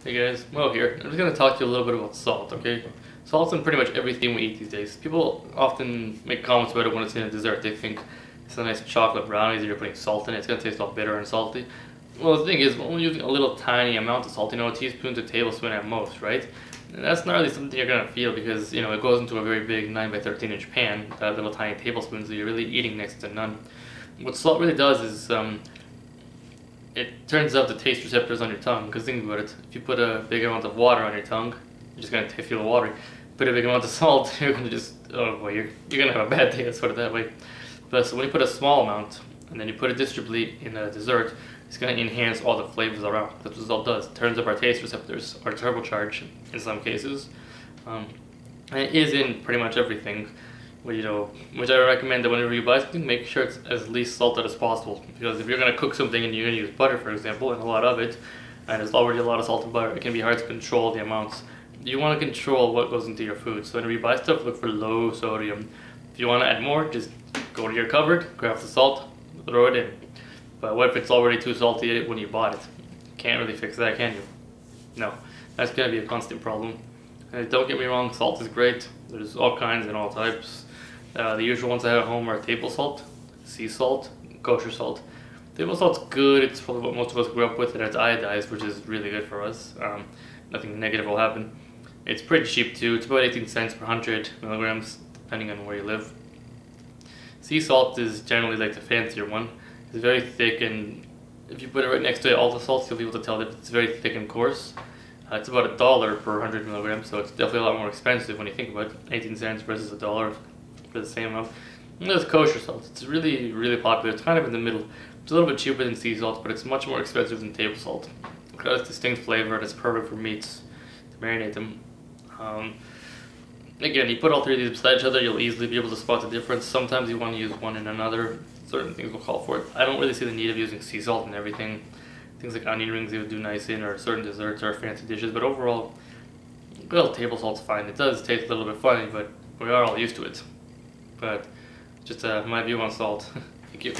Hey guys, Mo here. I'm just gonna talk to you a little bit about salt, okay? Salt's in pretty much everything we eat these days. People often make comments about it when it's in a dessert. They think it's a nice chocolate brownies and you're putting salt in it. It's gonna taste all bitter and salty. Well, the thing is, when we're using a little tiny amount of salt, a teaspoon to tablespoon at most, right? And that's not really something you're gonna feel because, it goes into a very big 9 by 13 inch pan, little tiny tablespoons, so you're really eating next to none. What salt really does is, it turns up the taste receptors on your tongue. Because think about it, if you put a big amount of water on your tongue, you're just gonna feel the water. Put a big amount of salt, you're gonna just you're gonna have a bad day. Let's put it that way. But so when you put a small amount and then you put it distributely in a dessert, it's gonna enhance all the flavors around. That's what salt does. It turns up our taste receptors, or turbocharge in some cases. And it is in pretty much everything. Which I recommend that whenever you buy something, make sure it's as least salted as possible. Because if you're gonna cook something and you're gonna use butter, for example, and a lot of it, and there's already a lot of salt and butter, it can be hard to control the amounts. You want to control what goes into your food. So whenever you buy stuff, look for low sodium. If you want to add more, just go to your cupboard, grab the salt, throw it in. But what if it's already too salty when you bought it? Can't really fix that, can you? No, that's gonna be a constant problem. And don't get me wrong, salt is great. There's all kinds and all types. The usual ones I have at home are table salt, sea salt, kosher salt. Table salt's good. It's probably what most of us grew up with. It has iodized, which is really good for us. Nothing negative will happen. It's pretty cheap too. It's about 18 cents per 100 milligrams, depending on where you live. Sea salt is generally like the fancier one. It's very thick, and if you put it right next to all the salts, you'll be able to tell that it's very thick and coarse. It's about $1 per 100 milligrams, so it's definitely a lot more expensive when you think about it. 18 cents versus $1 for the same amount. And there's kosher salt. It's really, really popular. It's kind of in the middle. It's a little bit cheaper than sea salt, but it's much more expensive than table salt. It's got a distinct flavor and it's perfect for meats to marinate them. Again, you put all three of these beside each other, you'll easily be able to spot the difference. Sometimes you want to use one and another. Certain things will call for it. I don't really see the need of using sea salt in everything. Things like onion rings, they would do nice in, or certain desserts or fancy dishes. But overall, well, table salt's fine. It does taste a little bit funny, but we are all used to it. But just my view on salt. Thank you.